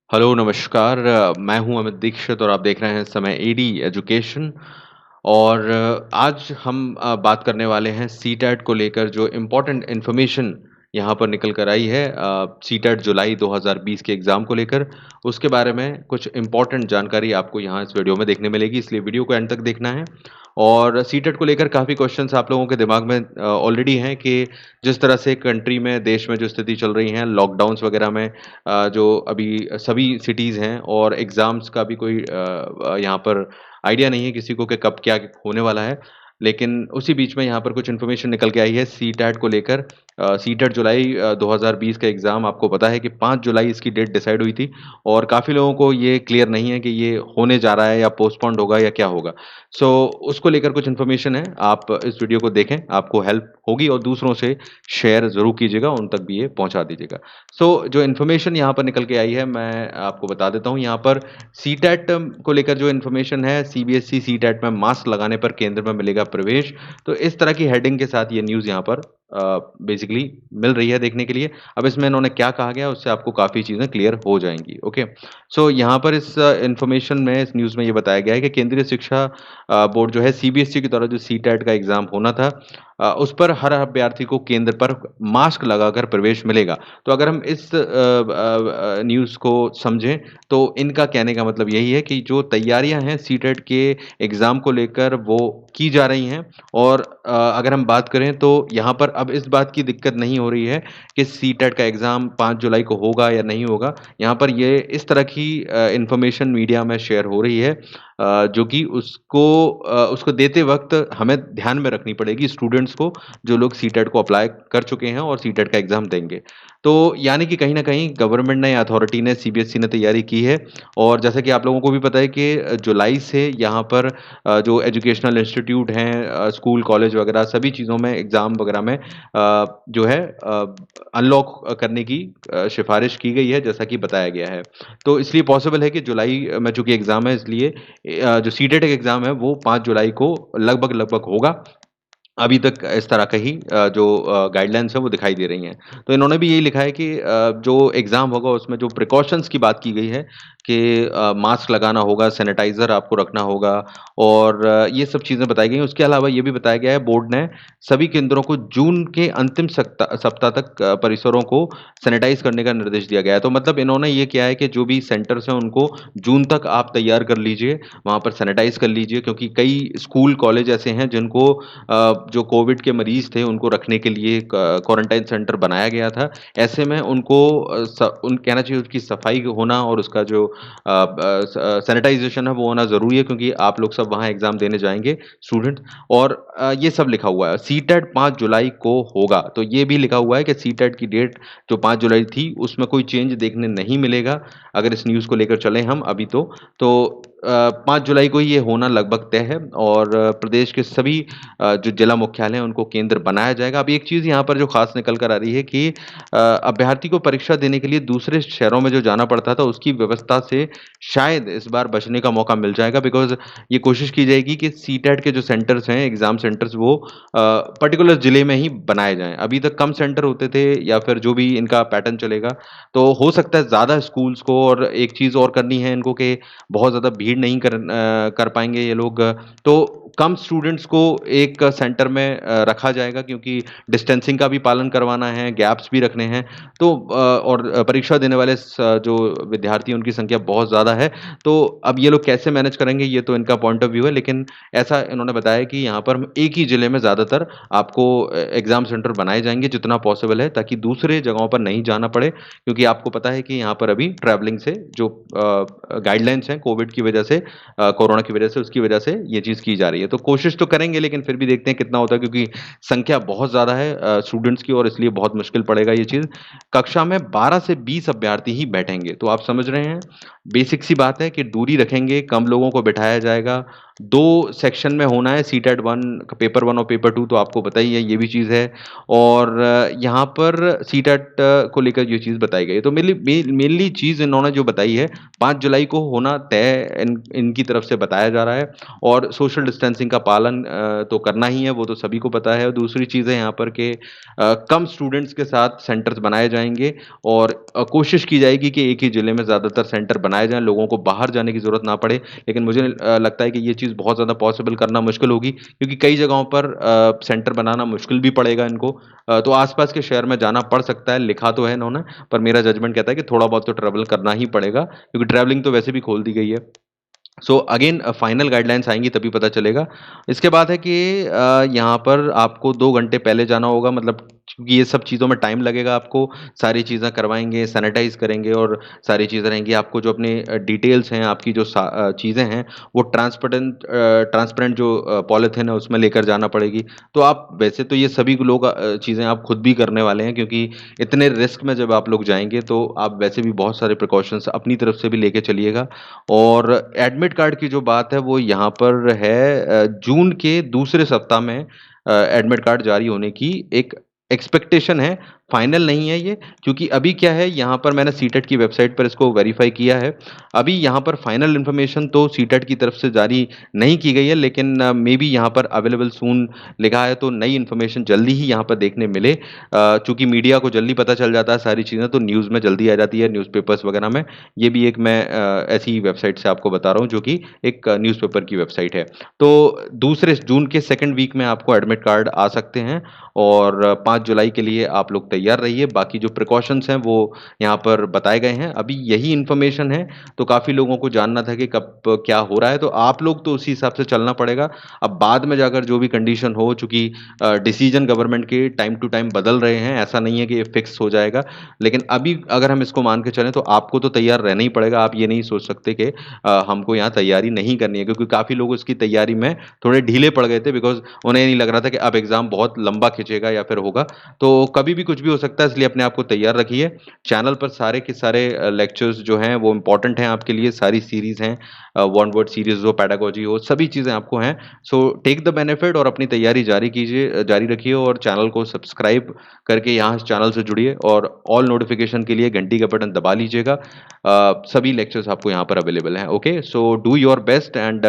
Hello, नमस्कार। मैं हूँ अमित दीक्षित और आप देख रहे हैं समय एडी एजुकेशन। और आज हम बात करने वाले हैं सीटेट को लेकर जो इम्पोर्टेंट इन्फॉर्मेशन यहाँ पर निकल कर आई है सीटेट जुलाई 2020 के एग्ज़ाम को लेकर। उसके बारे में कुछ इम्पोर्टेंट जानकारी आपको यहाँ इस वीडियो में देखने मिलेगी, इसलिए वीडियो को एंड तक देखना है। और सीटेट को लेकर काफ़ी क्वेश्चंस आप लोगों के दिमाग में ऑलरेडी हैं कि जिस तरह से कंट्री में, देश में जो स्थिति चल रही है, लॉकडाउन्स वगैरह में जो अभी सभी सिटीज़ हैं और एग्ज़ाम्स का भी कोई यहाँ पर आइडिया नहीं है किसी को कि कब क्या होने वाला है। लेकिन उसी बीच में यहाँ पर कुछ इन्फॉर्मेशन निकल के आई है सीटेट को लेकर। सीटेट जुलाई 2020 का एग्ज़ाम आपको पता है कि 5 जुलाई इसकी डेट डिसाइड हुई थी और काफ़ी लोगों को ये क्लियर नहीं है कि ये होने जा रहा है या पोस्टपोन्ड होगा या क्या होगा। सो उसको लेकर कुछ इन्फॉर्मेशन है, आप इस वीडियो को देखें, आपको हेल्प होगी और दूसरों से शेयर ज़रूर कीजिएगा, उन तक भी ये पहुँचा दीजिएगा। जो इन्फॉर्मेशन यहाँ पर निकल के आई है, मैं आपको बता देता हूँ। यहाँ पर सीटेट को लेकर जो इन्फॉर्मेशन है, सीबीएसई सीटेट में मास्क लगाने पर केंद्र में मिलेगा प्रवेश। तो इस तरह की हेडिंग के साथ ये न्यूज़ यहाँ पर बेसिकली मिल रही है देखने के लिए। अब इसमें इन्होंने क्या कहा गया, उससे आपको काफ़ी चीज़ें क्लियर हो जाएँगी, ओके। यहाँ पर इस इन्फॉर्मेशन में, इस न्यूज़ में ये बताया गया है कि केंद्रीय शिक्षा बोर्ड जो है, सीबीएसई के द्वारा जो सीटेट का एग्ज़ाम होना था, उस पर हर अभ्यर्थी को केंद्र पर मास्क लगाकर प्रवेश मिलेगा। तो अगर हम इस न्यूज़ को समझें, तो इनका कहने का मतलब यही है कि जो तैयारियां हैं सीटेट के एग्ज़ाम को लेकर, वो की जा रही हैं। और अगर हम बात करें तो यहाँ पर अब इस बात की दिक्कत नहीं हो रही है कि सीटेट का एग्ज़ाम 5 जुलाई को होगा या नहीं होगा। यहाँ पर ये इस तरह की इन्फॉर्मेशन मीडिया में शेयर हो रही है, जो कि उसको देते वक़्त हमें ध्यान में रखनी पड़ेगी स्टूडेंट्स को, जो लोग सीटेट को अप्लाई कर चुके हैं और सीटेट का एग्ज़ाम देंगे। तो यानी कि कहीं न कहीं गवर्नमेंट ने, अथॉरिटी ने, सीबीएसई ने तैयारी की है। और जैसा कि आप लोगों को भी पता है कि जुलाई से यहाँ पर जो एजुकेशनल इंस्टीट्यूट हैं, स्कूल, कॉलेज वगैरह सभी चीज़ों में, एग्ज़ाम वगैरह में जो है अनलॉक करने की सिफ़ारिश की गई है, जैसा कि बताया गया है। तो इसलिए पॉसिबल है कि जुलाई में चूँकि एग्ज़ाम है, इसलिए जो सीटेट का एग्ज़ाम है वो 5 जुलाई को लगभग-लगभग होगा। अभी तक इस तरह का ही जो गाइडलाइंस हैं वो दिखाई दे रही हैं। तो इन्होंने भी यही लिखा है कि जो एग्ज़ाम होगा उसमें जो प्रिकॉशंस की बात की गई है कि मास्क लगाना होगा, सैनिटाइज़र आपको रखना होगा और ये सब चीज़ें बताई गई हैं। उसके अलावा ये भी बताया गया है, बोर्ड ने सभी केंद्रों को जून के अंतिम सप्ताह तक परिसरों को सैनिटाइज़ करने का निर्देश दिया गया है। तो मतलब इन्होंने ये किया है कि जो भी सेंटर्स हैं उनको जून तक आप तैयार कर लीजिए, वहाँ पर सैनिटाइज़ कर लीजिए, क्योंकि कई स्कूल, कॉलेज ऐसे हैं जिनको जो कोविड के मरीज़ थे उनको रखने के लिए क्वारंटाइन सेंटर बनाया गया था। ऐसे में उनको कहना चाहिए उसकी सफाई होना और उसका जो सैनिटाइज़ेशन है वो होना ज़रूरी है, क्योंकि आप लोग सब वहाँ एग्ज़ाम देने जाएँगे स्टूडेंट। और ये सब लिखा हुआ है। सीटेट 5 जुलाई को होगा, तो ये भी लिखा हुआ है कि सीटेट की डेट जो 5 जुलाई थी उसमें कोई चेंज देखने नहीं मिलेगा, अगर इस न्यूज़ को लेकर चलें हम अभी तो 5 जुलाई को ही ये होना लगभग तय है। और प्रदेश के सभी जो जिला मुख्यालय हैं उनको केंद्र बनाया जाएगा। अब एक चीज़ यहाँ पर जो ख़ास निकल कर आ रही है कि अभ्यर्थी को परीक्षा देने के लिए दूसरे शहरों में जो जाना पड़ता था, उसकी व्यवस्था से शायद इस बार बचने का मौका मिल जाएगा। बिकॉज़ ये कोशिश की जाएगी कि सीटेट के जो सेंटर्स हैं, एग्ज़ाम सेंटर्स, वो पर्टिकुलर ज़िले में ही बनाए जाएँ। अभी तक कम सेंटर होते थे या फिर जो भी इनका पैटर्न चलेगा, तो हो सकता है ज़्यादा स्कूल्स को, और एक चीज़ और करनी है इनको कि बहुत ज़्यादा भीड़ नहीं कर पाएँगे ये लोग। तो कम स्टूडेंट्स को एक सेंटर में रखा जाएगा, क्योंकि डिस्टेंसिंग का भी पालन करवाना है, गैप्स भी रखने हैं। और परीक्षा देने वाले जो विद्यार्थी हैं उनकी संख्या बहुत ज़्यादा है। तो अब ये लोग कैसे मैनेज करेंगे, ये तो इनका पॉइंट ऑफ व्यू है। लेकिन ऐसा इन्होंने बताया कि यहाँ पर हम एक ही ज़िले में ज़्यादातर आपको एग्ज़ाम सेंटर बनाए जाएँगे जितना पॉसिबल है, ताकि दूसरे जगहों पर नहीं जाना पड़े। क्योंकि आपको पता है कि यहाँ पर अभी ट्रैवलिंग से जो गाइडलाइंस हैं कोविड की वजह से, कोरोना की वजह से, उसकी वजह से ये चीज़ की जा रही है। तो कोशिश तो करेंगे, लेकिन फिर भी देखते हैं कितना होता है, क्योंकि संख्या बहुत ज़्यादा है स्टूडेंट्स की, और इसलिए बहुत मुश्किल पड़ेगा ये चीज़। कक्षा में 12 से 20 अभ्यर्थी ही बैठेंगे। तो आप समझ रहे हैं, बेसिक सी बात है कि दूरी रखेंगे, कम लोगों को बिठाया जाएगा। 2 सेक्शन में होना है सीटेट 1, पेपर 1 और पेपर 2, तो आपको पता ही है, ये भी चीज़ है। और यहाँ पर सीटेट को लेकर ये चीज़ बताई गई है। तो मेनली चीज़ इन्होंने जो बताई है, 5 जुलाई को होना तय इनकी तरफ से बताया जा रहा है और सोशल डिस्टेंसिंग का पालन तो करना ही है, वो तो सभी को पता है। और दूसरी चीज़ है यहाँ पर कि कम स्टूडेंट्स के साथ सेंटर्स बनाए जाएँगे और कोशिश की जाएगी कि एक ही ज़िले में ज़्यादातर सेंटर बनाए जाएँ, लोगों को बाहर जाने की ज़रूरत ना पड़े। लेकिन मुझे लगता है कि ये चीज़ बहुत ज़्यादा पॉसिबल करना मुश्किल होगी क्योंकि कई जगहों पर सेंटर बनाना मुश्किल भी पड़ेगा इनको। तो आस-पास के शहर में जाना पड़ सकता है, लिखा तो है इन्होंने, पर मेरा जजमेंट कहता है कि थोड़ा बहुत तो ट्रैवल करना ही पड़ेगा क्योंकि ट्रैवलिंग तो वैसे भी खोल दी गई है। सो अगेन फाइनल गाइडलाइंस आएँगी तभी पता चलेगा। इसके बाद है कि यहाँ पर आपको 2 घंटे पहले जाना होगा मतलब क्योंकि ये सब चीज़ों में टाइम लगेगा आपको, सारी चीज़ें करवाएँगे, सैनिटाइज़ करेंगे और सारी चीज़ें रहेंगी। आपको जो अपनी डिटेल्स हैं, आपकी जो चीज़ें हैं, वो ट्रांसपेरेंट जो पॉलीथिन है उसमें लेकर जाना पड़ेगी। तो आप वैसे तो ये सभी लोग चीज़ें आप खुद भी करने वाले हैं क्योंकि इतने रिस्क में जब आप लोग जाएँगे तो आप वैसे भी बहुत सारे प्रिकॉशंस अपनी तरफ से भी लेके चलिएगा। और एडमिट कार्ड की जो बात है वो यहाँ पर है जून के दूसरे सप्ताह में एडमिट कार्ड जारी होने की एक एक्सपेक्टेशन है, फाइनल नहीं है ये क्योंकि अभी क्या है यहाँ पर मैंने सीटेट की वेबसाइट पर इसको वेरीफ़ाई किया है। अभी यहाँ पर फाइनल इन्फॉर्मेशन तो सीटेट की तरफ से जारी नहीं की गई है लेकिन मेबी यहाँ पर अवेलेबल सून लिखा है तो नई इन्फॉर्मेशन जल्दी ही यहाँ पर देखने मिले। चूँकि मीडिया को जल्दी पता चल जाता है सारी चीज़ें तो न्यूज़ में जल्दी आ जाती है न्यूज़पेपर्स वगैरह में। ये भी एक मैं ऐसी ही वेबसाइट से आपको बता रहा हूँ जो कि एक न्यूज़पेपर की वेबसाइट है। तो दूसरे जून के सेकंड वीक में आपको एडमिट कार्ड आ सकते हैं और 5 जुलाई के लिए आप लोग तैयार रहिए। बाकी जो प्रिकॉशंस हैं वो यहाँ पर बताए गए हैं। अभी यही इन्फॉर्मेशन है तो काफ़ी लोगों को जानना था कि कब क्या हो रहा है तो आप लोग तो उसी हिसाब से चलना पड़ेगा। अब बाद में जाकर जो भी कंडीशन हो चूँकि डिसीज़न गवर्नमेंट के टाइम टू टाइम बदल रहे हैं, ऐसा नहीं है कि ये फिक्स हो जाएगा। लेकिन अभी अगर हम इसको मान के चलें तो आपको तो तैयार रहना ही पड़ेगा। आप ये नहीं सोच सकते कि हमको यहाँ तैयारी नहीं करनी है क्योंकि काफ़ी लोग इसकी तैयारी में थोड़े ढीले पड़ गए थे बिकॉज़ उन्हें नहीं लग रहा था कि अब एग्ज़ाम बहुत लंबा खिंचेगा या फिर होगा। तो कभी भी कुछ भी हो सकता है इसलिए अपने आप को तैयार रखिए। चैनल पर सारे के सारे लेक्चर्स जो हैं वो इम्पोर्टेंट हैं आपके लिए, सारी सीरीज़ हैं वन वर्ड सीरीज़ हो, पेडागॉजी हो, सभी चीज़ें आपको हैं। सो टेक द बेनिफिट और अपनी तैयारी जारी कीजिए जारी रखिए और चैनल को सब्सक्राइब करके यहाँ इस चैनल से जुड़िए और ऑल नोटिफ़िकेशन के लिए घंटी का बटन दबा लीजिएगा। सभी लेक्चर्स आपको यहाँ पर अवेलेबल हैं। Okay, so do your best and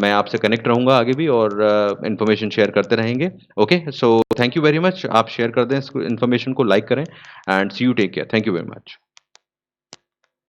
मैं आपसे कनेक्ट रहूँगा आगे भी और इन्फॉर्मेशन शेयर करते रहेंगे। Okay, so thank you very much. आप शेयर कर दें इस इन्फॉर्मेशन को, लाइक करें and see you take care. Thank you very much.